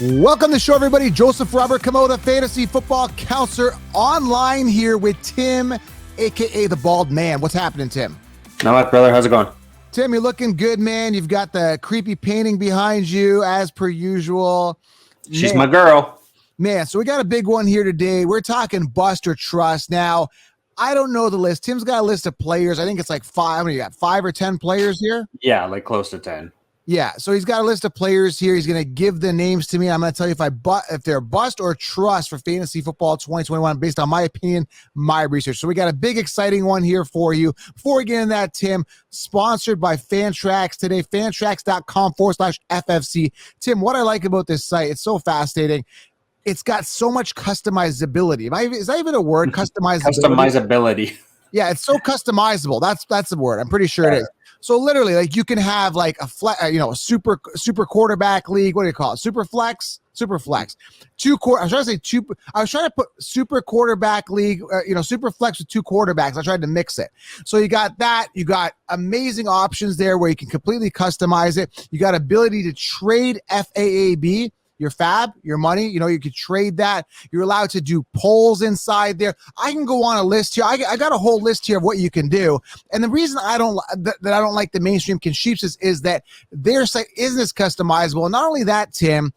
Welcome to the show, everybody. Joseph Robert Camo, the fantasy football counselor, online here with Tim, a.k.a. the Bald Man. What's happening, Tim? Not much, brother. How's it going? Tim, you're looking good, man. You've got the creepy painting behind you, as per usual. She's my girl. Man, so we got a big one here today. We're talking bust or trust. Now, I don't know the list. Tim's got a list of players. I think it's like five. How many you got? 5 or 10 players here? Yeah, like close to 10. Yeah, so he's got a list of players here. He's going to give the names to me. I'm going to tell you if they're bust or trust for fantasy football 2021 based on my opinion, my research. So we got a big, exciting one here for you. Before we get into that, Tim, sponsored by Fantrax today, fantrax.com/FFC. Tim, what I like about this site, it's so fascinating. It's got so much customizability. Is that even a word? Customizability. Yeah, it's so customizable. That's the word. I'm pretty sure it is. So literally, like, you can have like a super quarterback league. What do you call it? Super flex. I was trying to put super quarterback league. Super flex with 2 quarterbacks. I tried to mix it. So you got that. You got amazing options there where you can completely customize it. You got ability to trade FAAB. Your fab, your money, you could trade that. You're allowed to do polls inside there. I can go on a list here. I got a whole list here of what you can do. And the reason I don't like the mainstream sheeps is that their site isn't as customizable. And not only that, Tim,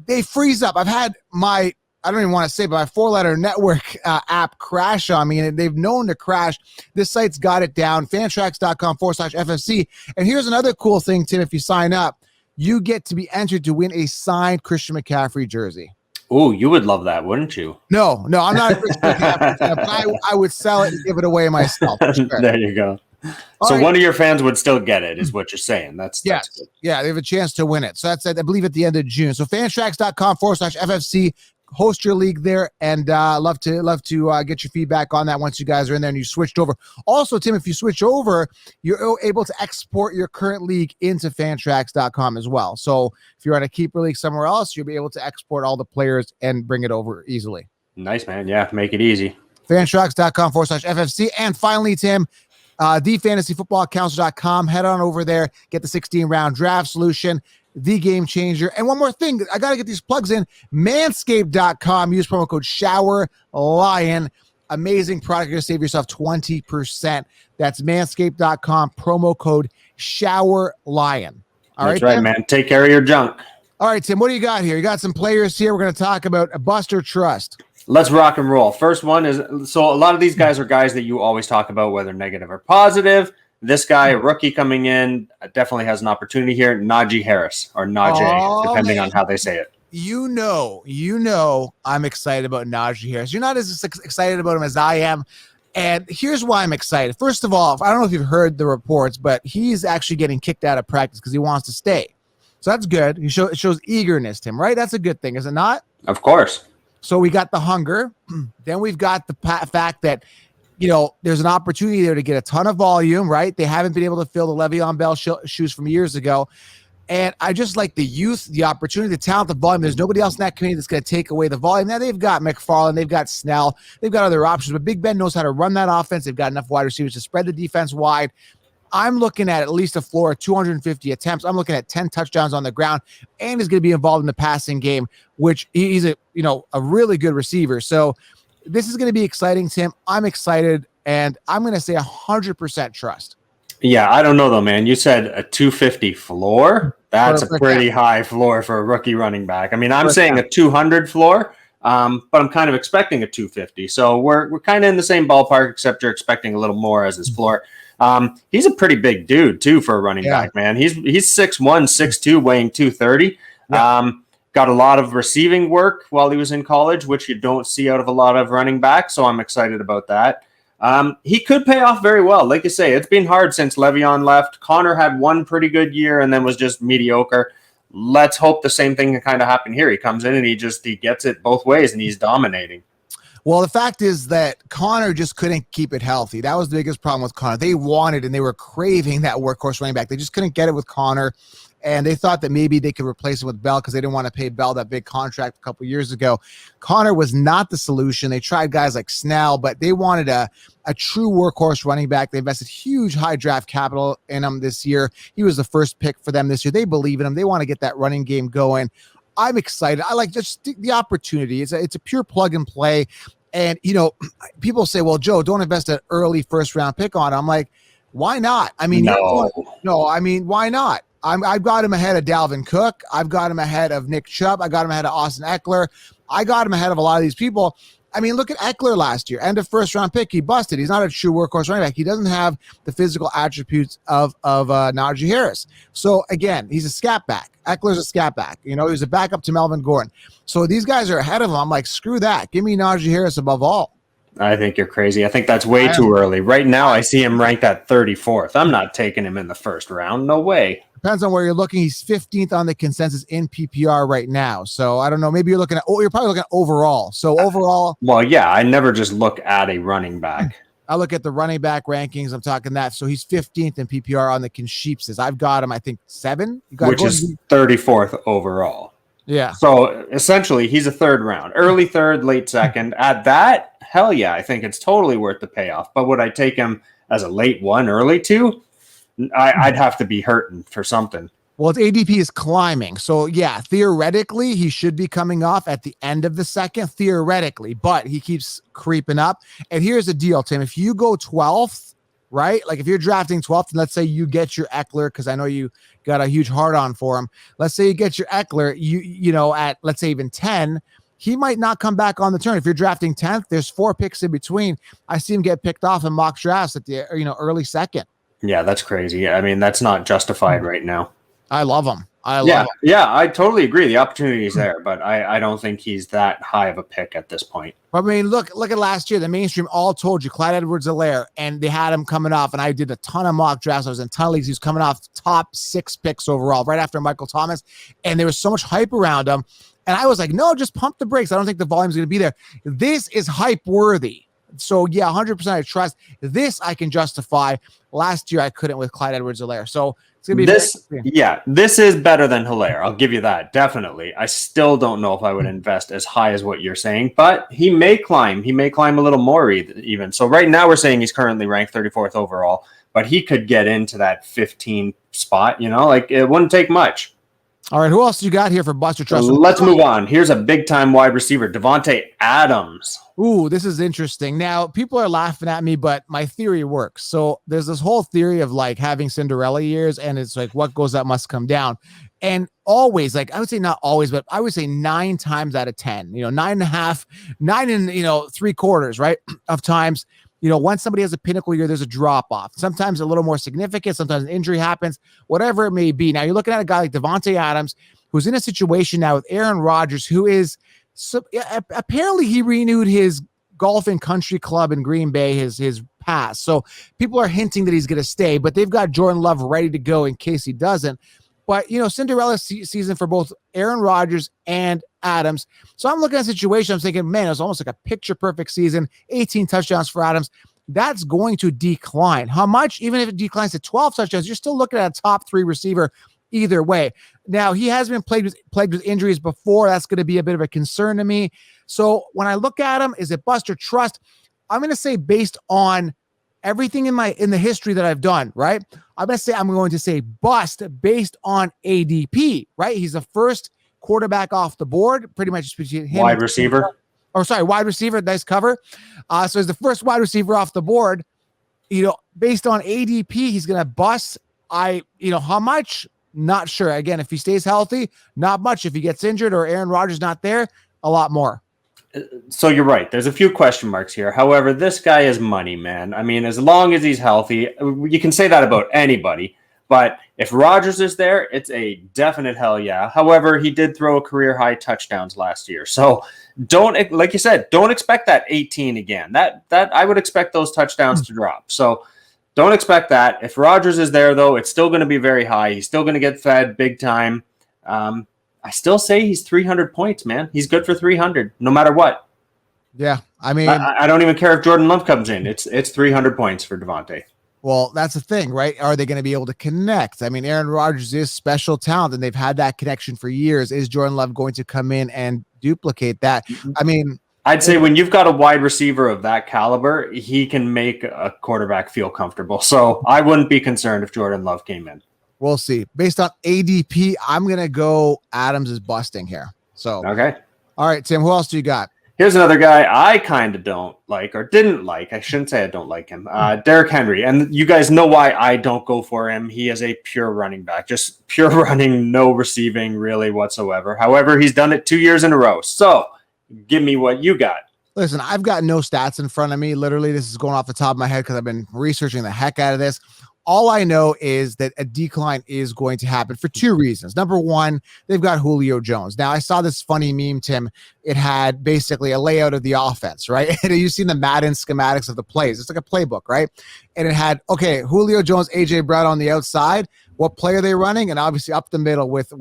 they freeze up. I've had I don't even want to say, but my 4-letter network app crash on me, and they've known to crash. This site's got it down, fantrax.com/FFC. And here's another cool thing, Tim, if you sign up, you get to be entered to win a signed Christian McCaffrey jersey. Oh, you would love that, wouldn't you? No, I'm not a Christian McCaffrey fan, but I would sell it and give it away myself. For sure. There you go. So right. One of your fans would still get it, is what you're saying. That's good. Yeah, they have a chance to win it. So that's, I believe, at the end of June. So fantrax.com/FFC. Host your league there, and love to get your feedback on that once you guys are in there and you switched over. Also, Tim, if you switch over, you're able to export your current league into fantrax.com as well. So if you're on a keeper league somewhere else, you'll be able to export all the players and bring it over easily. Nice, man. Yeah, make it easy. fantrax.com/FFC. And finally, Tim, thefantasyfootballcounselor.com. Head on over there, get the 16-round draft solution, the game changer. And one more thing, I got to get these plugs in. Manscaped.com. Use promo code SHOWERLION. Amazing product. You're going to save yourself 20%. That's manscaped.com. Promo code SHOWERLION. That's right, man. Take care of your junk. All right, Tim, what do you got here? You got some players here. We're going to talk about a bust or trust. Let's rock and roll. First one is, so a lot of these guys are guys that you always talk about, whether negative or positive. This guy, a rookie coming in, definitely has an opportunity here. Najee Harris, or Najee, depending on how they say it. You know, I'm excited about Najee Harris. You're not as excited about him as I am. And here's why I'm excited. First of all, I don't know if you've heard the reports, but he's actually getting kicked out of practice because he wants to stay. So that's good. It shows eagerness, Tim, right? That's a good thing, is it not? Of course. So we got the hunger. Then we've got the fact that, there's an opportunity there to get a ton of volume, right? They haven't been able to fill the Le'Veon Bell shoes from years ago. And I just like the youth, the opportunity, the talent, the volume. There's nobody else in that community that's going to take away the volume. Now they've got McFarland, they've got Snell, they've got other options, but Big Ben knows how to run that offense. They've got enough wide receivers to spread the defense wide. I'm looking at least a floor of 250 attempts. I'm looking at 10 touchdowns on the ground, and he's going to be involved in the passing game, which he's a really good receiver. So this is going to be exciting, Tim. I'm excited, and I'm going to say 100% trust. Yeah, I don't know, though, man. You said a 250 floor. That's a pretty high floor for a rookie running back. I mean, I'm saying a 200 floor, but I'm kind of expecting a 250. So we're kind of in the same ballpark, except you're expecting a little more as his floor. He's a pretty big dude, too, for a running back, man. He's 6'1", 6'2", weighing 230. Yeah. Got a lot of receiving work while he was in college, which you don't see out of a lot of running backs, so I'm excited about that. He could pay off very well. Like you say, it's been hard since Le'Veon left. Connor had one pretty good year and then was just mediocre. Let's hope the same thing can kind of happen here. He comes in and he gets it both ways, and he's dominating. Well, the fact is that Connor just couldn't keep it healthy. That was the biggest problem with Connor. They wanted and they were craving that workhorse running back. They just couldn't get it with Connor. And they thought that maybe they could replace it with Bell because they didn't want to pay Bell that big contract a couple years ago. Connor was not the solution. They tried guys like Snell, but they wanted a true workhorse running back. They invested huge high draft capital in him this year. He was the first pick for them this year. They believe in him. They want to get that running game going. I'm excited. I like just the opportunity. It's a pure plug and play. And, people say, well, Joe, don't invest an early first round pick on it. I'm like, why not? I mean, why not? I've got him ahead of Dalvin Cook. I've got him ahead of Nick Chubb. I got him ahead of Austin Eckler. I got him ahead of a lot of these people. I mean, look at Eckler last year. End of first round pick. He busted. He's not a true workhorse running back. He doesn't have the physical attributes of Najee Harris. So again, he's a scat back. Eckler's a scat back. He's a backup to Melvin Gordon. So these guys are ahead of him. I'm like, screw that. Give me Najee Harris above all. I think you're crazy. I think that's way too early. Right now, I see him ranked at 34th. I'm not taking him in the first round. No way. Depends on where you're looking. He's 15th on the consensus in PPR right now. So I don't know. Maybe you're probably looking at overall. So overall. Well, yeah, I never just look at a running back. I look at the running back rankings. I'm talking that. So he's 15th in PPR on the Consheepses. I've got him, I think, 7. Which is 34th overall. Yeah. So essentially, he's a third round, early third, late second. At that, hell yeah, I think it's totally worth the payoff. But would I take him as a late 1, early 2? I'd have to be hurting for something. Well, its ADP is climbing. So, yeah, theoretically, he should be coming off at the end of the second, theoretically. But he keeps creeping up. And here's the deal, Tim. If you go 12th, right? Like if you're drafting 12th, and let's say you get your Eckler, because I know you got a huge hard-on for him. Let's say you get your Eckler, at, let's say, even 10, he might not come back on the turn. If you're drafting 10th, there's 4 picks in between. I see him get picked off in mock drafts at the early second. Yeah, that's crazy. I mean, that's not justified right now. I love him. Him. Yeah, I totally agree. The opportunity is there, but I don't think he's that high of a pick at this point. I mean, look at last year. The mainstream all told you Clyde Edwards-Helaire, and they had him coming off, and I did a ton of mock drafts. I was in a ton of leagues. He was coming off top 6 picks overall, right after Michael Thomas, and there was so much hype around him. And I was like, no, just pump the brakes. I don't think the volume's going to be there. This is hype worthy. So, yeah, 100% I trust. This I can justify. Last year I couldn't with Clyde Edwards-Helaire. So it's going to be this is better than Helaire. I'll give you that. Definitely. I still don't know if I would invest as high as what you're saying, but he may climb. He may climb a little more even. So right now we're saying he's currently ranked 34th overall, but he could get into that 15 spot, like it wouldn't take much. All right, who else you got here for Buster Trust? Let's move on. Here's a big-time wide receiver, Davante Adams. Ooh, this is interesting. Now, people are laughing at me, but my theory works. So there's this whole theory of like having Cinderella years, and it's like what goes up must come down. And always, like I would say not always, but I would say 9 times out of 10, 9.5, 9 and 3/4, right, of times, once somebody has a pinnacle year, there's a drop off. Sometimes a little more significant. Sometimes an injury happens, whatever it may be. Now you're looking at a guy like Davante Adams, who's in a situation now with Aaron Rodgers, who is apparently he renewed his golf and country club in Green Bay, his pass. So people are hinting that he's going to stay, but they've got Jordan Love ready to go in case he doesn't. But, Cinderella season for both Aaron Rodgers and Adams. So I'm looking at a situation, I'm thinking, man, it was almost like a picture-perfect season, 18 touchdowns for Adams. That's going to decline. How much? Even if it declines to 12 touchdowns, you're still looking at a top 3 receiver either way. Now, he has been plagued with injuries before. That's going to be a bit of a concern to me. So when I look at him, is it bust or trust? I'm going to say based on everything in the history that I've done, right? I'm going to say bust based on ADP, right? He's the first quarterback off the board, pretty much between him. Wide receiver. Wide receiver. Nice cover. So he's the first wide receiver off the board. Based on ADP, he's going to bust. How much? Not sure. Again, if he stays healthy, not much. If he gets injured or Aaron Rodgers not there, a lot more. So you're right. There's a few question marks here. However, this guy is money, man. I mean, as long as he's healthy, you can say that about anybody. But if Rodgers is there, it's a definite hell yeah. However, he did throw a career-high touchdowns last year. So don't, like you said, don't expect that 18 again. That I would expect those touchdowns to drop. So don't expect that. If Rodgers is there, though, it's still going to be very high. He's still going to get fed big time. I still say he's 300 points, man. He's good for 300, no matter what. Yeah, I mean, I don't even care if Jordan Love comes in. It's 300 points for Davante. Well, that's the thing, right? Are they going to be able to connect? I mean, Aaron Rodgers is special talent, and they've had that connection for years. Is Jordan Love going to come in and duplicate that? I mean, I'd say when you've got a wide receiver of that caliber, he can make a quarterback feel comfortable. So I wouldn't be concerned if Jordan Love came in. We'll see. Based on ADP, I'm going to go Adams is busting here. So, okay. All right, Tim, who else do you got? Here's another guy I kind of don't like or didn't like. I shouldn't say I don't like him. Derrick Henry. And you guys know why I don't go for him. He is a pure running back, just pure running, no receiving really whatsoever. However, he's done it 2 years in a row. So give me what you got. Listen, I've got no stats in front of me. Literally, this is going off the top of my head because I've been researching the heck out of this. All I know is that a decline is going to happen for two reasons. Number one, they've got Julio Jones. Now, I saw this funny meme, Tim. It had basically a layout of the offense, right? And you've seen the Madden schematics of the plays. It's like a playbook, right? And it had, okay, Julio Jones, A.J. Brown on the outside. What play are they running? And obviously up the middle with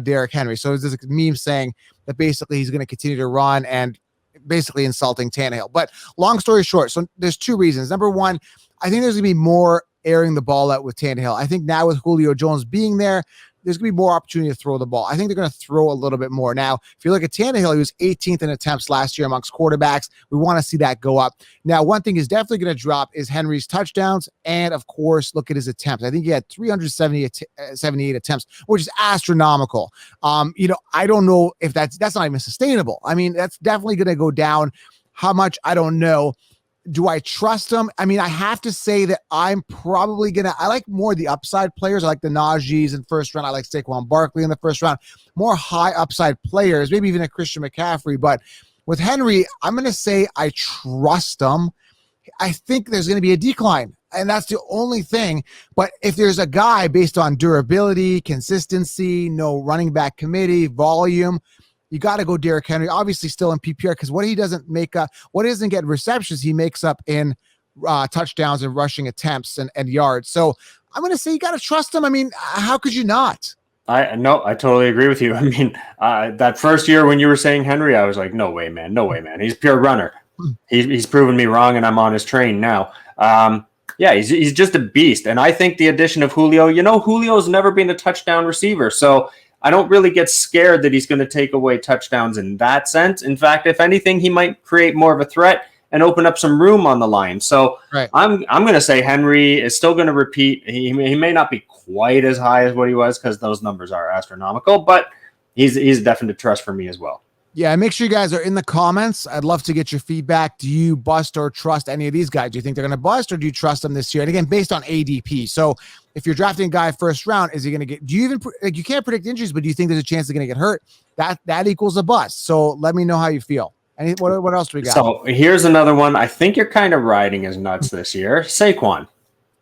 Derrick Henry. So there's this meme saying that basically he's going to continue to run and basically insulting Tannehill. But long story short, so there's two reasons. Number one, I think there's going to be more airing the ball out with Tannehill. I think now with Julio Jones being there, there's going to be more opportunity to throw the ball. I think they're going to throw a little bit more. Now, if you look at Tannehill, he was 18th in attempts last year amongst quarterbacks. We want to see that go up. Now, one thing is definitely going to drop is Henry's touchdowns. And of course, look at his attempts. I think he had 378 attempts, which is astronomical. I don't know if that's not even sustainable. I mean, that's definitely going to go down. How much? I don't know. Do I trust him? I mean, I have to say that I'm probably I like more the upside players. I like the Najees in first round. I like Saquon Barkley in the first round. More high upside players, maybe even a Christian McCaffrey. But with Henry, I'm going to say I trust him. I think there's going to be a decline, and that's the only thing. But if there's a guy based on durability, consistency, no running back committee, volume, you got to go Derrick Henry, obviously still in PPR, because what he doesn't make up, what he doesn't get receptions, he makes up in touchdowns and rushing attempts and yards. So I'm going to say you got to trust him. I mean, how could you not? I totally agree with you. I mean, that first year when you were saying Henry, I was like, no way, man. He's a pure runner. He's proven me wrong, and I'm on his train now. He's just a beast. And I think the addition of Julio, Julio's never been a touchdown receiver. So I don't really get scared that he's going to take away touchdowns in that sense. In fact, if anything, he might create more of a threat and open up some room on the line. So right. I'm going to say Henry is still going to repeat. He may not be quite as high as what he was because those numbers are astronomical, but he's a definite trust for me as well. Yeah, make sure you guys are in the comments. I'd love to get your feedback. Do you bust or trust any of these guys? Do you think they're going to bust, or do you trust them this year? And again, based on ADP. So if you're drafting a guy first round, is he going to get, you can't predict injuries, but do you think there's a chance they're going to get hurt? That equals a bust. So let me know how you feel. And what else do we got? So here's another one. I think you're kind of riding his nuts this year. Saquon.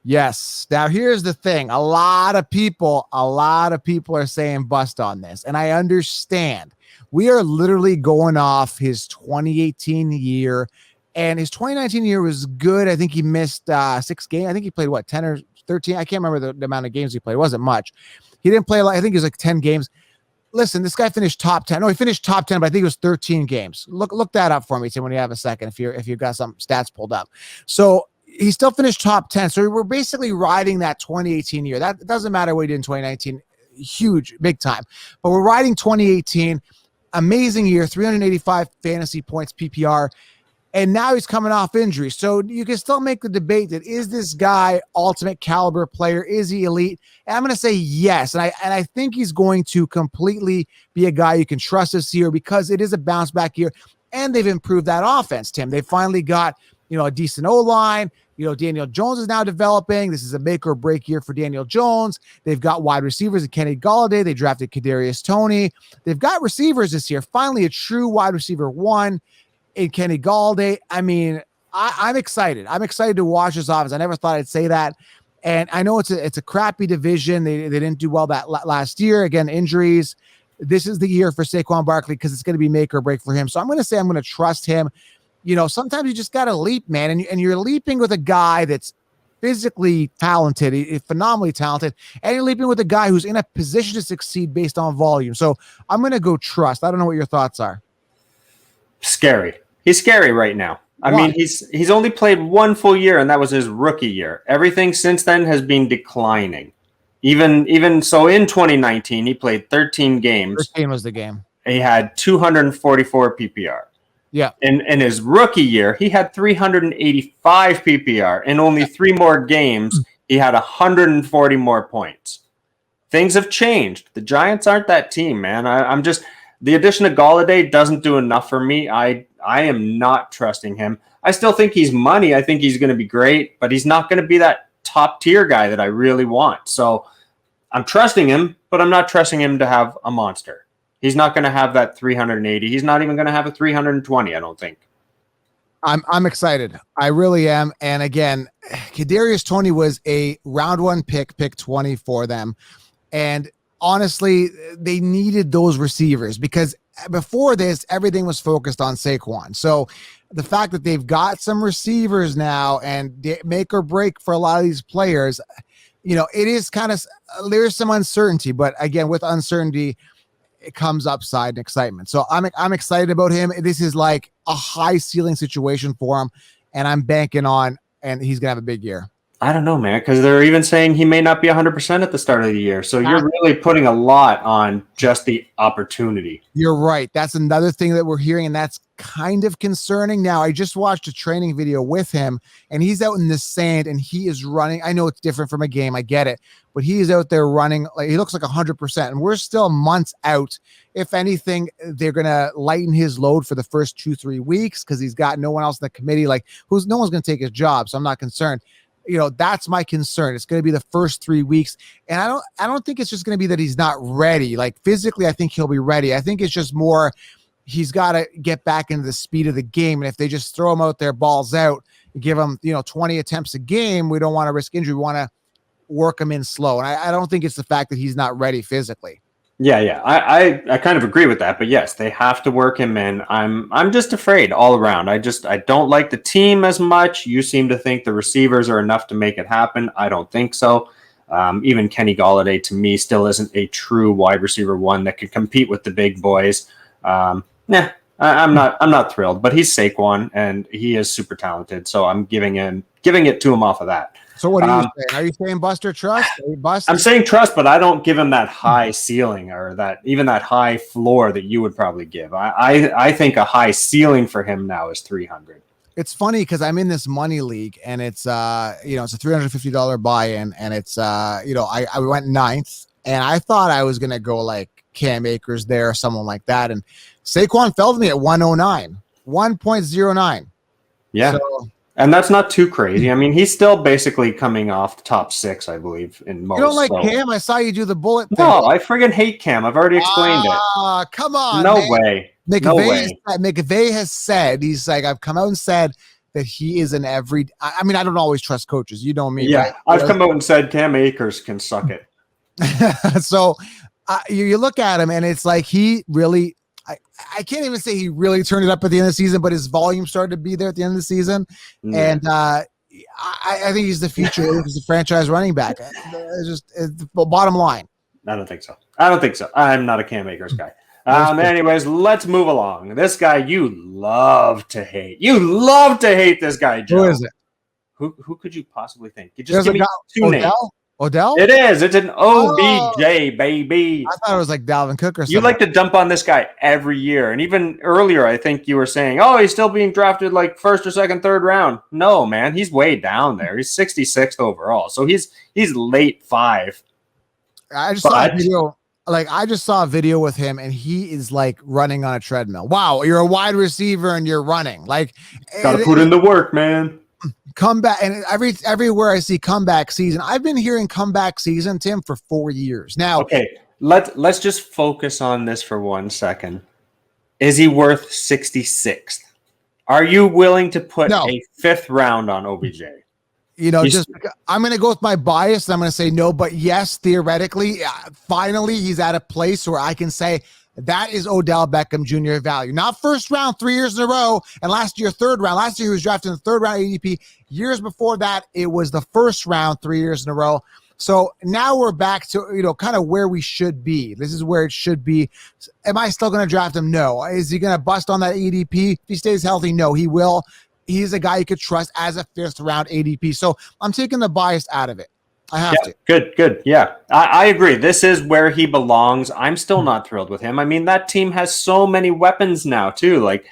Yes. Now here's the thing. A lot of people are saying bust on this, and I understand. We are literally going off his 2018 year, and his 2019 year was good. I think he missed 6 games. I think he played 10 or 13. I can't remember the amount of games he played. It wasn't much. He didn't play a lot. I think it was 10 games. Listen, this guy finished top 10. No, he finished top 10, but I think it was 13 games. Look that up for me, Tim, when you have a second, if you've got some stats pulled up. So he still finished top 10. So we're basically riding that 2018 year. That doesn't matter what he did in 2019. Huge, big time. But we're riding 2018. Amazing year, 385 fantasy points PPR, and now he's coming off injury. So you can still make the debate that is this guy ultimate caliber player? Is he elite? And I'm going to say yes, and I think he's going to completely be a guy you can trust this year because it is a bounce back year, and they've improved that offense. Tim, they finally got a decent O-line. Daniel Jones is now developing. This is a make or break year for Daniel Jones. They've got wide receivers in Kenny Golladay. They drafted Kadarius Toney. They've got receivers this year. Finally, a true wide receiver one in Kenny Golladay. I mean, I'm excited. I'm excited to watch this offense. I never thought I'd say that. And I know it's a crappy division. They didn't do well that last year. Again, injuries. This is the year for Saquon Barkley because it's going to be make or break for him. So I'm going to say I'm going to trust him. Sometimes you just got to leap, man. And you're leaping with a guy that's physically talented, phenomenally talented, and you're leaping with a guy who's in a position to succeed based on volume. So I'm going to go trust. I don't know what your thoughts are. Scary. He's scary right now. I mean, he's only played 1 full year, and that was his rookie year. Everything since then has been declining. Even so, in 2019, he played 13 games. 13 was the game. He had 244 PPR. Yeah. In his rookie year, he had 385 PPR. In only 3 more games, he had 140 more points. things have changed. The Giants aren't that team, man. I'm just the addition of Golladay doesn't do enough for me. I am not trusting him. I still think he's money. I think he's going to be great, but he's not going to be that top tier guy that I really want. So I'm trusting him, but I'm not trusting him to have a monster. He's not going to have that 380. He's not even going to have a 320, I don't think. I'm excited. I really am. And again, Kadarius Toney was a round 1 pick 20 for them. And honestly, they needed those receivers because before this, everything was focused on Saquon. So the fact that they've got some receivers now and make or break for a lot of these players, it is kind of, there's some uncertainty, but again, with uncertainty, it comes upside and excitement. So I'm excited about him. This is like a high ceiling situation for him, and I'm banking on, and he's gonna have a big year. I don't know, man, because they're even saying he may not be 100% at the start of the year. So you're really putting a lot on just the opportunity. You're right. That's another thing that we're hearing, and that's kind of concerning. Now, I just watched a training video with him, and he's out in the sand, and he is running. I know it's different from a game. I get it. But he is out there running. Like he looks like 100%, and we're still months out. If anything, they're going to lighten his load for the first 2-3 weeks because he's got no one else in the committee. Like no one's going to take his job, so I'm not concerned. That's my concern. It's going to be the first 3 weeks. And I don't think it's just going to be that he's not ready. Like physically, I think he'll be ready. I think it's just more, he's got to get back into the speed of the game. And if they just throw him out there, balls out, give him, 20 attempts a game, we don't want to risk injury. We want to work him in slow. And I don't think it's the fact that he's not ready physically. Yeah. I kind of agree with that, but yes, they have to work him in. I'm just afraid all around. I don't like the team as much. You seem to think the receivers are enough to make it happen. I don't think so. Even Kenny Golladay to me still isn't a true wide receiver one that can compete with the big boys. I'm not thrilled, but he's Saquon and he is super talented. So I'm giving it to him off of that. So what are you saying? Are you saying bust or trust? I'm saying trust, but I don't give him that high ceiling or that high floor that you would probably give. I think a high ceiling for him now is 300. It's funny because I'm in this money league and it's it's a $350 buy-in and it's I went 9th and I thought I was gonna go like Cam Akers there or someone like that, and Saquon fell to me at 1.09. Yeah. So, and that's not too crazy. I mean, he's still basically coming off the top 6, I believe, in most. You don't like Cam? I saw you do the bullet thing. No, I friggin' hate Cam. I've already explained it. Come on. No man. way. McVay has said, he's like, I've come out and said that he is an every. I mean, I don't always trust coaches. You know me. Yeah, right? I've come out and said Cam Akers can suck it. So you look at him and it's like he really. I can't even say he really turned it up at the end of the season, but his volume started to be there at the end of the season. Yeah. And I think he's the future. He's a franchise running back. It's the bottom line. I don't think so. I'm not a Cam Akers guy. Anyways, let's move along. This guy you love to hate. You love to hate this guy, Joe. Who is it? Who could you possibly think? You just give me 2 names. Odell? It is. It's an OBJ, baby. I thought it was like Dalvin Cook or something. You like to dump on this guy every year. And even earlier, I think you were saying, he's still being drafted like 1st or 2nd, 3rd round. No, man. He's way down there. He's 66th overall. So he's late 5. I just saw a video. Like, I just saw a video with him, and he is like running on a treadmill. Wow, you're a wide receiver, and you're running. Like, gotta put in the work, man. Comeback, and everywhere I see comeback season, I've been hearing comeback season, Tim, for 4 years now. Okay, let's just focus on this for 1 second. Is he worth 66th? Are you willing to put a 5th round on OBJ? I'm going to go with my bias, and I'm going to say no, but yes, theoretically, finally, he's at a place where I can say that is Odell Beckham Jr. value. Not 1st round 3 years in a row, and last year 3rd round. Last year he was drafted in the 3rd round ADP. Years before that, it was the 1st round 3 years in a row. So now we're back to, kind of where we should be. This is where it should be. Am I still going to draft him? No. Is he going to bust on that ADP? If he stays healthy, no, he will. He's a guy you could trust as a 5th round ADP. So I'm taking the bias out of it. I have to. Good. Yeah, I agree. This is where he belongs. I'm still not thrilled with him. I mean, that team has so many weapons now, too. Like,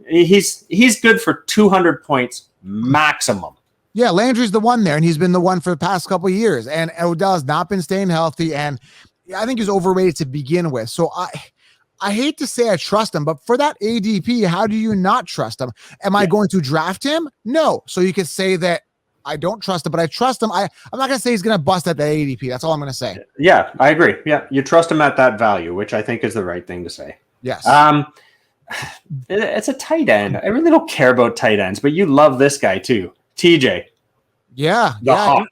he's good for 200 points maximum. Yeah, Landry's the one there, and he's been the one for the past couple of years. And Odell has not been staying healthy, and I think he's overrated to begin with. So I hate to say I trust him, but for that ADP, how do you not trust him? Am I going to draft him? No. So you could say that I don't trust him, but I trust him. I'm not going to say he's going to bust at the ADP. That's all I'm going to say. Yeah, I agree. Yeah, you trust him at that value, which I think is the right thing to say. Yes. It's a tight end. I really don't care about tight ends, but you love this guy too. TJ. Yeah. Hawk.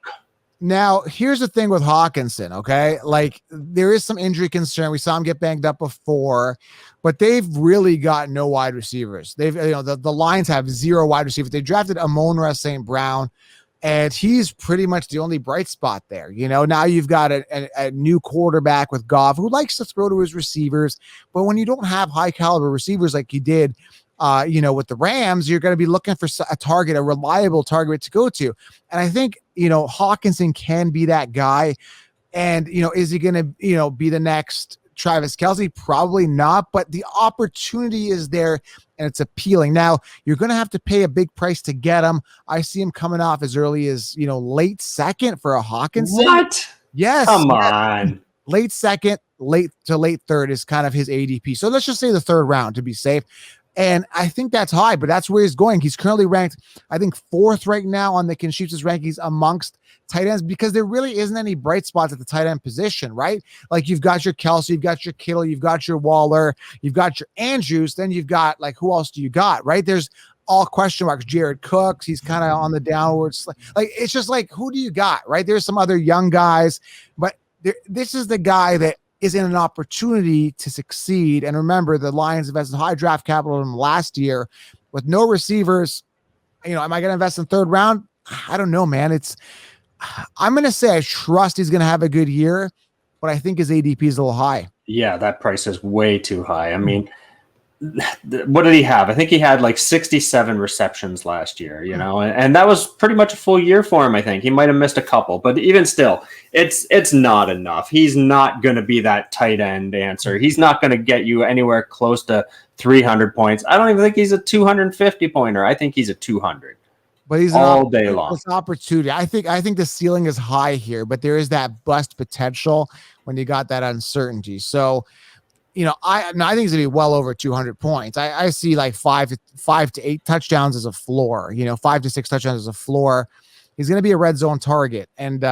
Now, here's the thing with Hockenson, okay? Like, there is some injury concern. We saw him get banged up before, but they've really got no wide receivers. The Lions have 0 wide receivers. They drafted Amon-Ra St. Brown, and he's pretty much the only bright spot there. Now you've got a new quarterback with Goff who likes to throw to his receivers, but when you don't have high caliber receivers like you did, with the Rams, you're going to be looking for a reliable target to go to. And I think, Hockenson can be that guy. And, is he going to, be the next Travis Kelce? Probably not, but the opportunity is there and it's appealing. Now, you're going to have to pay a big price to get him. I see him coming off as early as, late second for a Hockenson. What? Yes. Come on. Late second, late third is kind of his ADP. So let's just say the third round to be safe. And I think that's high, but that's where he's going. He's currently ranked, I think, 4th right now on the Conchichas rankings amongst tight ends, because there really isn't any bright spots at the tight end position, right? Like, you've got your Kelce, you've got your Kittle, you've got your Waller, you've got your Andrews, then you've got, like, who else do you got, right? There's all question marks. Jared Cooks, he's kind of on the downwards. Like, it's just like, who do you got, right? There's some other young guys, but this is the guy that is in an opportunity to succeed. And remember, the Lions invested high draft capital in him last year with no receivers. Am I going to invest in 3rd round? I don't know, man. I'm going to say I trust he's going to have a good year, but I think his ADP is a little high. Yeah, that price is way too high. I mean, what did he have? I think he had like 67 receptions last year, and that was pretty much a full year for him. I think he might have missed a couple, but even still, it's not enough. He's not going to be that tight end answer. He's not going to get you anywhere close to 300 points. I don't even think he's a 250 pointer. I think he's a 200. But he's all day long. It's opportunity. I think the ceiling is high here, but there is that bust potential when you got that uncertainty. So, I think he's gonna be well over 200 points. I see like 5 to 8 touchdowns as a floor. 5 to 6 touchdowns as a floor. He's gonna be a red zone target, and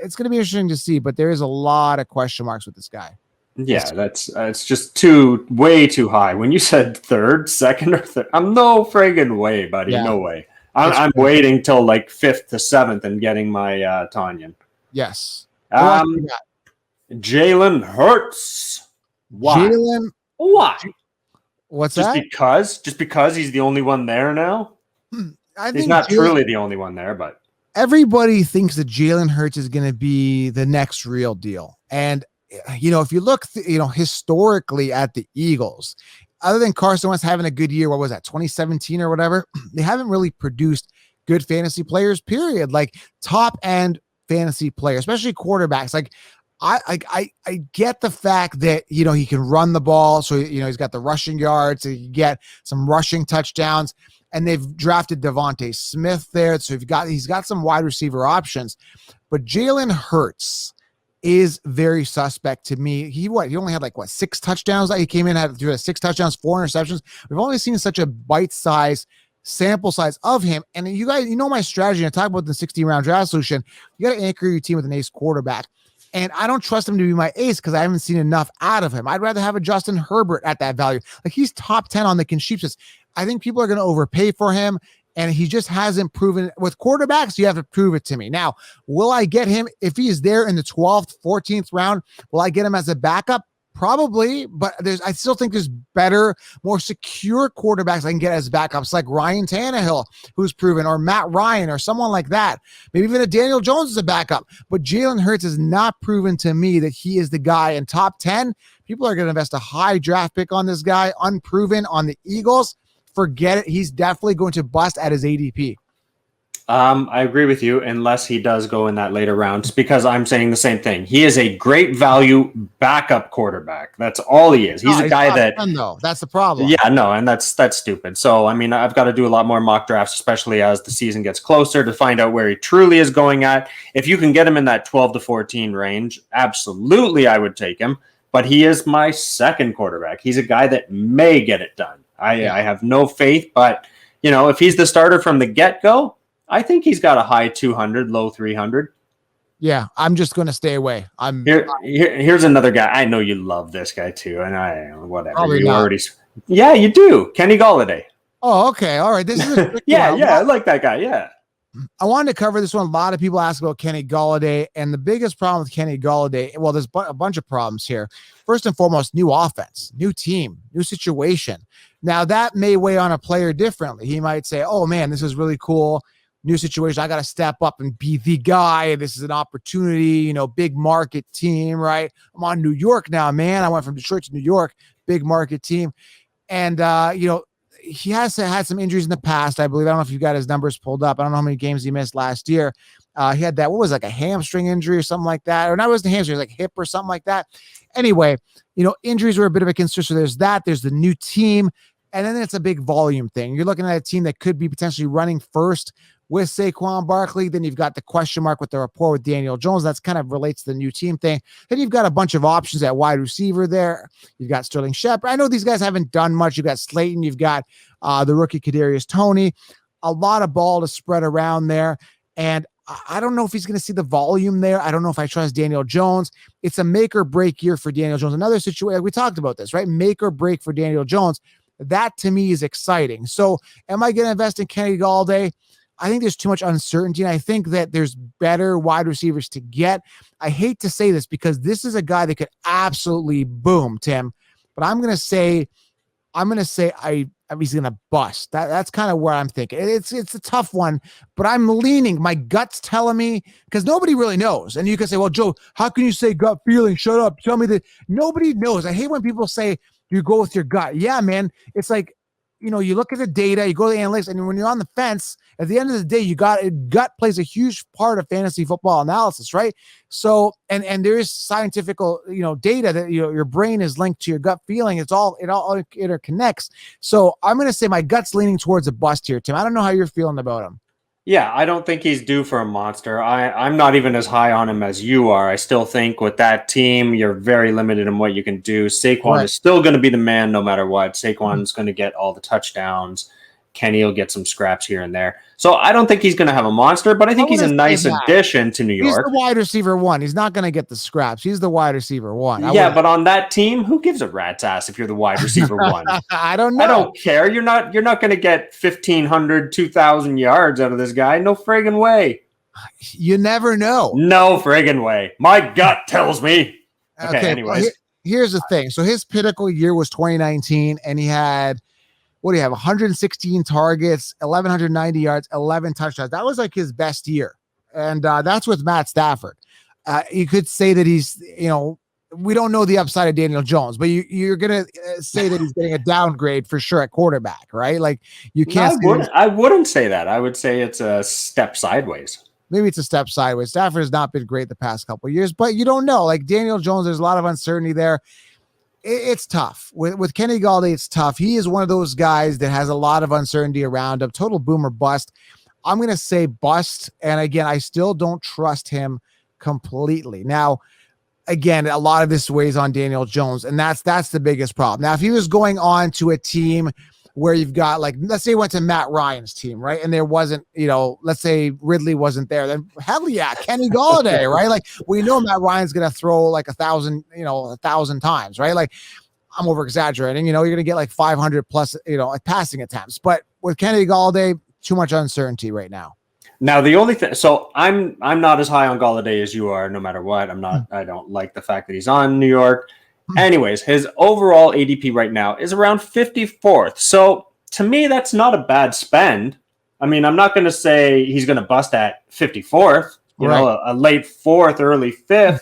it's gonna be interesting to see. But there is a lot of question marks with this guy. Yeah, it's just way too high. When you said 3rd, 2nd, or 3rd, I'm no friggin' way, buddy. Yeah. No way. I'm waiting till like 5th to 7th and getting my Tanyan. Yes. Jalen Hurts. Why? Jalen. Why? What's that? Just because he's the only one there now? He's not truly the only one there, but everybody thinks that Jalen Hurts is going to be the next real deal. And, if you look, historically at the Eagles, other than Carson Wentz having a good year, what was that, 2017 or whatever, they haven't really produced good fantasy players, period. Like, top end fantasy players, especially quarterbacks. Like, I get the fact that, he can run the ball. So, he's got the rushing yards, so you can get some rushing touchdowns, and they've drafted Devontae Smith there. So he's got some wide receiver options, but Jalen Hurts is very suspect to me. He only had 6 touchdowns that he came in, had 6 touchdowns, 4 interceptions. We've only seen such a bite-sized sample size of him. And you guys, my strategy. I talk about the 16-round draft solution. You got to anchor your team with an ace quarterback. And I don't trust him to be my ace because I haven't seen enough out of him. I'd rather have a Justin Herbert at that value. Like, he's top 10 on the Conchichas. I think people are going to overpay for him, and he just hasn't proven it. With quarterbacks, you have to prove it to me. Now, will I get him if he is there in the 12th, 14th round? Will I get him as a backup? Probably, but I still think there's better, more secure quarterbacks I can get as backups, like Ryan Tannehill, who's proven, or Matt Ryan, or someone like that. Maybe even a Daniel Jones as a backup. But Jalen Hurts has not proven to me that he is the guy in top 10. People are going to invest a high draft pick on this guy, unproven on the Eagles. Forget it. He's definitely going to bust at his ADP. I agree with you, unless he does go in that later rounds, because I'm saying the same thing. He is a great value backup quarterback. That's all he is. He's a guy that, 10, though. That's the problem. yeah, no, and that's stupid. So, I mean, I've got to do a lot more mock drafts, especially as the season gets closer, to find out where he truly is going at. If you can get him in that 12 to 14 range, absolutely, I would take him. But he is my second quarterback. He's a guy that may get it done. I have no faith, but if he's the starter from the get-go, I think he's got a high 200, low 300. Yeah, I'm just going to stay away. Here's another guy. I know you love this guy too, and whatever. Probably not. Yeah, you do. Kenny Golladay. Oh, okay. All right. This is yeah, I like that guy. Yeah. I wanted to cover this one. A lot of people ask about Kenny Golladay, and the biggest problem with Kenny Golladay, well, there's a bunch of problems here. First and foremost, new offense, new team, new situation. Now, that may weigh on a player differently. He might say, oh, man, this is really cool. New situation. I got to step up and be the guy. This is an opportunity, big market team, right? I'm on New York now, man. I went from Detroit to New York, big market team. And, he has had some injuries in the past, I believe. I don't know if you've got his numbers pulled up. I don't know how many games he missed last year. He had that, a hamstring injury or something like that. Or not, it wasn't a hamstring, it was like hip or something like that. Anyway, injuries were a bit of a concern. So there's that. There's the new team. And then it's a big volume thing. You're looking at a team that could be potentially running first with Saquon Barkley. Then you've got the question mark with the rapport with Daniel Jones. That's kind of relates to the new team thing. Then you've got a bunch of options at wide receiver there. You've got Sterling Shepard. I know these guys haven't done much. You've got Slayton. You've got the rookie Kadarius Toney. A lot of ball to spread around there. And I don't know if he's going to see the volume there. I don't know if I trust Daniel Jones. It's a make or break year for Daniel Jones. Another situation, we talked about this, right? Make or break for Daniel Jones. That to me is exciting. So am I going to invest in Kenny Golladay? I think there's too much uncertainty, and I think that there's better wide receivers to get. I hate to say this because this is a guy that could absolutely boom, Tim, but I'm going to say he's going to bust. That's kind of where I'm thinking. It's a tough one, but I'm leaning. My gut's telling me, because nobody really knows. And you can say, well, Joe, how can you say gut feeling? Shut up. Tell me that. Nobody knows. I hate when people say you go with your gut. Yeah, man. It's like, you look at the data, you go to the analytics, and when you're on the fence, at the end of the day, gut plays a huge part of fantasy football analysis, right? So, and there is scientific, data that your brain is linked to your gut feeling. It all interconnects. So I'm going to say my gut's leaning towards a bust here, Tim. I don't know how you're feeling about him. Yeah, I don't think he's due for a monster. I'm not even as high on him as you are. I still think with that team, you're very limited in what you can do. Saquon is still going to be the man no matter what. Saquon's going to get all the touchdowns. Kenny will get some scraps here and there. So I don't think he's going to have a monster, but I think he's a nice addition to New York. He's the wide receiver one. He's not going to get the scraps. He's the wide receiver one. But on that team, who gives a rat's ass if you're the wide receiver one? I don't know. I don't care. You're not going to get 1,500, 2,000 yards out of this guy. No friggin' way. You never know. No friggin' way. My gut tells me. Okay anyways. Well, here's the thing. So his pinnacle year was 2019, and he had, 116 targets, 1,190 yards, 11 touchdowns. That was like his best year. And that's with Matt Stafford. You could say that he's, we don't know the upside of Daniel Jones, but you're going to say that he's getting a downgrade for sure at quarterback, right? Like you can't. I wouldn't say that. I would say it's a step sideways. Maybe it's a step sideways. Stafford has not been great the past couple of years, but you don't know. Like Daniel Jones, there's a lot of uncertainty there. It's tough. With Kenny Golladay, it's tough. He is one of those guys that has a lot of uncertainty around him. Total boom or bust. I'm going to say bust. And again, I still don't trust him completely. Now, again, a lot of this weighs on Daniel Jones, and that's the biggest problem. Now, if he was going on to a team where you've got, like, let's say he went to Matt Ryan's team, right? And there wasn't, let's say Ridley wasn't there, then hell yeah, Kenny Golladay, right? Like we know Matt Ryan's going to throw like 1,000 times, right? Like I'm over exaggerating, you're going to get like 500 plus, passing attempts, but with Kenny Golladay, too much uncertainty right now. Now, the only thing, so I'm not as high on Golladay as you are, no matter what. I don't like the fact that he's on New York. Anyways, his overall ADP right now is around 54th. So to me, that's not a bad spend. I mean, I'm not going to say he's going to bust at 54th, a late 4th, early 5th.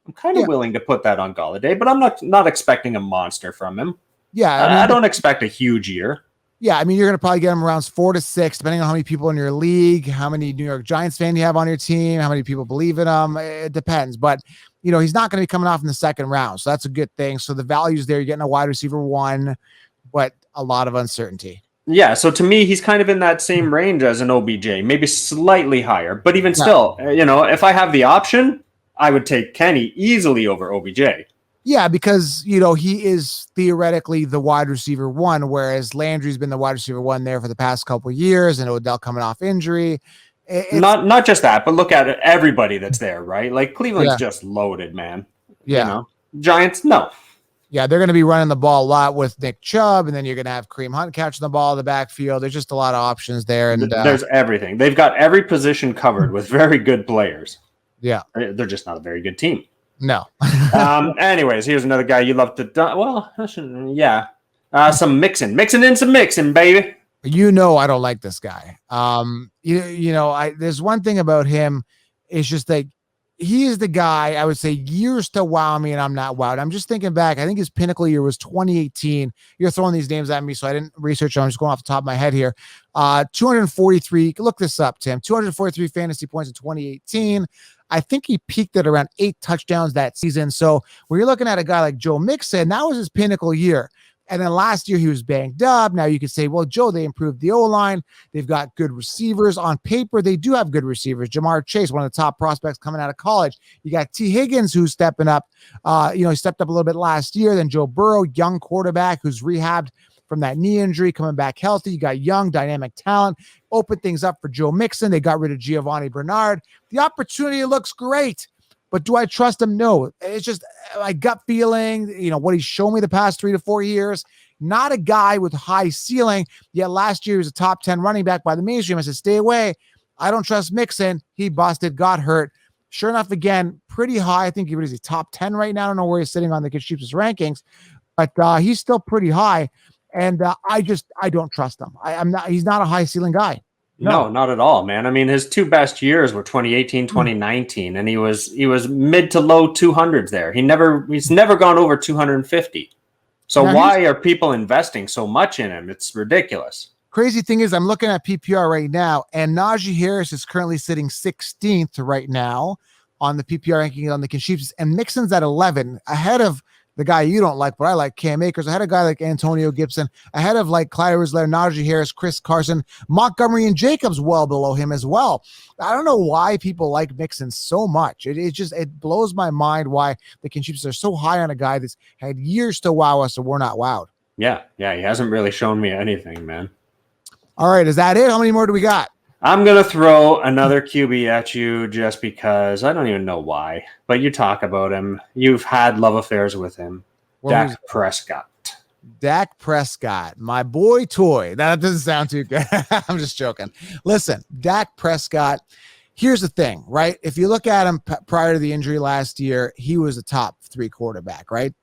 I'm kind of willing to put that on Golladay, but I'm not expecting a monster from him. Yeah. I don't expect a huge year. Yeah, I mean, you're going to probably get him around 4 to 6, depending on how many people in your league, how many New York Giants fans you have on your team, how many people believe in him. It depends. But, he's not going to be coming off in the second round. So that's a good thing. So the value's there. You're getting a wide receiver 1, but a lot of uncertainty. Yeah, so to me, he's kind of in that same range as an OBJ, maybe slightly higher. But even still, if I have the option, I would take Kenny easily over OBJ. Yeah, because, he is theoretically the wide receiver 1, whereas Landry's been the wide receiver 1 there for the past couple of years, and Odell coming off injury. Not just that, but look at everybody that's there, right? Like Cleveland's just loaded, man. Yeah. Giants, no. Yeah, they're going to be running the ball a lot with Nick Chubb, and then you're going to have Kareem Hunt catching the ball in the backfield. There's just a lot of options there. And there's everything. They've got every position covered with very good players. Yeah. They're just not a very good team. No. Anyways, here's another guy you love to some Mixon, baby. I don't like this guy. There's one thing about him. It's just like he is the guy I would say years to wow me, and I'm not wowed. I'm just thinking back. I think his pinnacle year was 2018. You're throwing these names at me, so I didn't research them. I'm just going off the top of my head here. 243. Look this up, Tim. 243 fantasy points in 2018. I think he peaked at around 8 touchdowns that season. So when you're looking at a guy like Joe Mixon, that was his pinnacle year. And then last year he was banged up. Now you could say, well, Joe, they improved the O-line. They've got good receivers. On paper, they do have good receivers. Jamar Chase, one of the top prospects coming out of college. You got T. Higgins, who's stepping up. He stepped up a little bit last year. Then Joe Burrow, young quarterback who's rehabbed from that knee injury, coming back healthy. You got young, dynamic talent. Open things up for Joe Mixon. They got rid of Giovanni Bernard. The opportunity looks great. But do I trust him? No. It's just my gut feeling, what he's shown me the past 3 to 4 years. Not a guy with high ceiling. Yet last year he was a top 10 running back by the mainstream. I said, stay away. I don't trust Mixon. He busted, got hurt. Sure enough, again, pretty high. I think he was top 10 right now. I don't know where he's sitting on the Cheapest rankings, but he's still pretty high. And I don't trust him. He's not a high ceiling guy. No, not at all, man. I mean, his 2 best years were 2018, 2019, and he was mid to low 200s there. He's never gone over 250. So now why are people investing so much in him? It's ridiculous. Crazy thing is, I'm looking at PPR right now, and Najee Harris is currently sitting 16th right now on the PPR ranking on the Cheapest, and Mixon's at 11, ahead of the guy you don't like, but I like, Cam Akers. I had a guy like Antonio Gibson, ahead of like Clyde Edwards-Helaire, Najee Harris, Chris Carson, Montgomery, and Jacobs well below him as well. I don't know why people like Mixon so much. It blows my mind why the Cheapest are so high on a guy that's had years to wow us, so we're not wowed. Yeah, he hasn't really shown me anything, man. All right, is that it? How many more do we got? I'm going to throw another QB at you just because I don't even know why, but you talk about him. You've had love affairs with him. Dak Prescott. Dak Prescott, my boy toy. That doesn't sound too good. I'm just joking. Listen, Dak Prescott, here's the thing, right? If you look at him prior to the injury last year, he was a top 3 quarterback, right?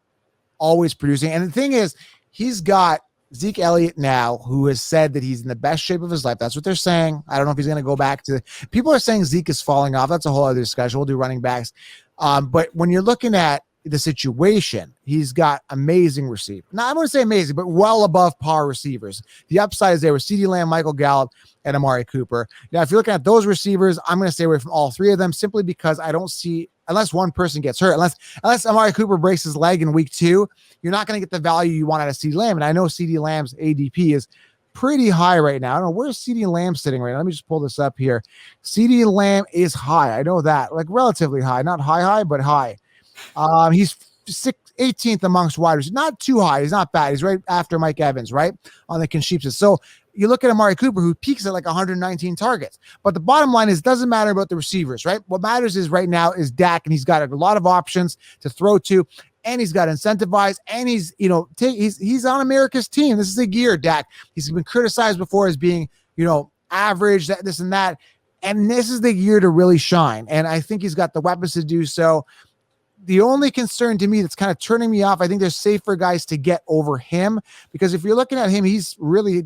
Always producing. And the thing is, he's got Zeke Elliott now, who has said that he's in the best shape of his life. That's what they're saying. I don't know if he's going to go back to – people are saying Zeke is falling off. That's a whole other discussion. We'll do running backs. But when you're looking at the situation, he's got amazing receivers. Now, I wouldn't say amazing, but well above par receivers. The upside is there with CeeDee Lamb, Michael Gallup, and Amari Cooper. Now, if you're looking at those receivers, I'm going to stay away from all 3 of them simply because I don't see – unless one person gets hurt, unless Amari Cooper breaks his leg in week 2, you're not going to get the value you want out of CeeDee Lamb. And I know CeeDee Lamb's ADP is pretty high right now. I don't know, where's CeeDee Lamb sitting right now? Let me just pull this up here. CeeDee Lamb is high. I know that, like relatively high, not high, but high. He's 18th amongst wide receivers. Not too high. He's not bad. He's right after Mike Evans, right? On the Cheapest. So you look at Amari Cooper, who peaks at like 119 targets. But the bottom line is, it doesn't matter about the receivers, right? What matters is right now is Dak, and he's got a lot of options to throw to, and he's got incentivized, and he's on America's team. This is a year, Dak. He's been criticized before as being, average, this and that. And this is the year to really shine. And I think he's got the weapons to do so. The only concern to me that's kind of turning me off, I think there's safer guys to get over him, because if you're looking at him, he's really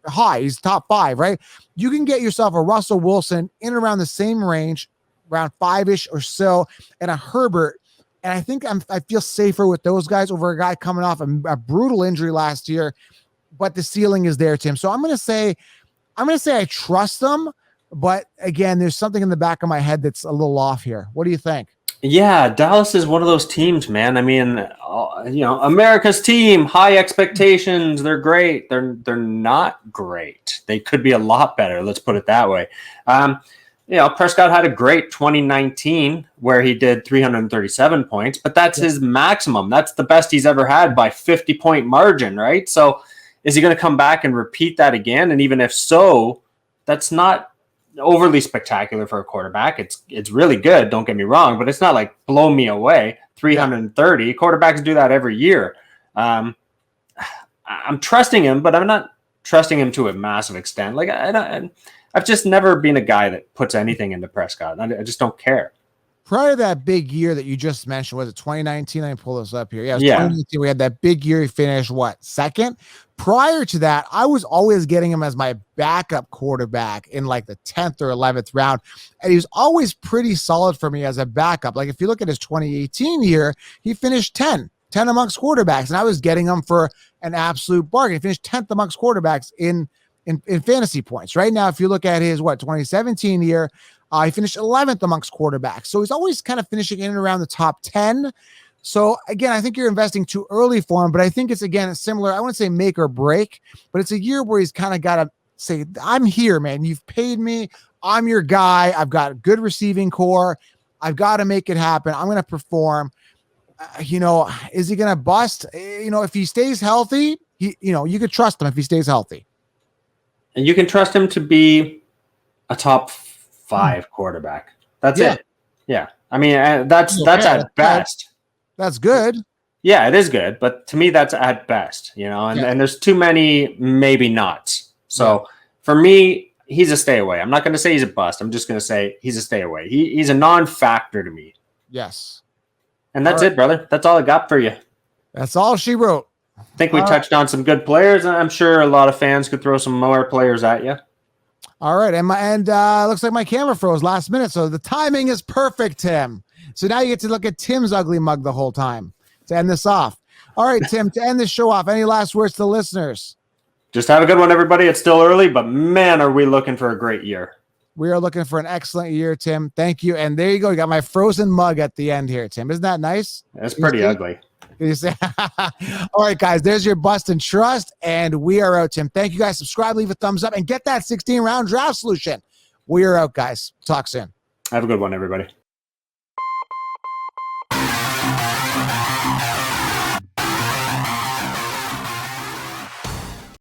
high. He's top 5, right? You can get yourself a Russell Wilson in around the same range, around 5-ish or so, and a Herbert. And I think I feel safer with those guys over a guy coming off a brutal injury last year. but the ceiling is there, Tim. So I'm going to say I trust them, but again, there's something in the back of my head that's a little off here. What do you think? Yeah, Dallas is one of those teams, man. I mean, America's team, high expectations. They're great. They're not great. They could be a lot better. Let's put it that way. Prescott had a great 2019 where he did 337 points, but that's his maximum. That's the best he's ever had by 50-point margin, right? So is he going to come back and repeat that again? And even if so, that's not overly spectacular for a quarterback. It's really good, don't get me wrong, but it's not like blow me away. 330 quarterbacks do that every year. I'm trusting him, but I'm not trusting him to a massive extent. Like I've just never been a guy that puts anything into Prescott. I just don't care. Prior to that big year that you just mentioned, was it 2019? Let me pull this up here. Yeah, it was 2019. We had that big year. He finished second? Prior to that, I was always getting him as my backup quarterback in like the 10th or 11th round. And he was always pretty solid for me as a backup. Like if you look at his 2018 year, he finished 10 amongst quarterbacks. And I was getting him for an absolute bargain. He finished 10th amongst quarterbacks in fantasy points. Right now, if you look at his 2017 year, he finished 11th amongst quarterbacks. So he's always kind of finishing in and around the top 10. So again, I think you're investing too early for him, but I think it's, again, similar. I wouldn't say make or break, but it's a year where he's kind of got to say, I'm here, man. You've paid me. I'm your guy. I've got a good receiving core. I've got to make it happen. I'm going to perform. Is he going to bust? If he stays healthy, you could trust him if he stays healthy. And you can trust him to be a top 5 quarterback. That's it. Yeah. I mean, that's at best. That's good. Yeah, it is good. But to me, that's at best, and there's too many maybe nots. So for me, he's a stay away. I'm not going to say he's a bust. I'm just going to say he's a stay away. He's a non-factor to me. Yes. And that's it, brother. That's all I got for you. That's all she wrote. I think we touched on some good players, and I'm sure a lot of fans could throw some more players at you. All right, and looks like my camera froze last minute, so the timing is perfect, Tim. So now you get to look at Tim's ugly mug the whole time to end this off. All right, Tim, to end this show off, any last words to the listeners? Just have a good one, everybody. It's still early, but man, are we looking for a great year. We are looking for an excellent year, Tim. Thank you. And there you go. You got my frozen mug at the end here, Tim. Isn't that nice? That's pretty ugly. You say? All right, guys, there's your bust and trust, and we are out, Tim. Thank you, guys. Subscribe, leave a thumbs up, and get that 16-round draft solution. We are out, guys. Talk soon. Have a good one, everybody.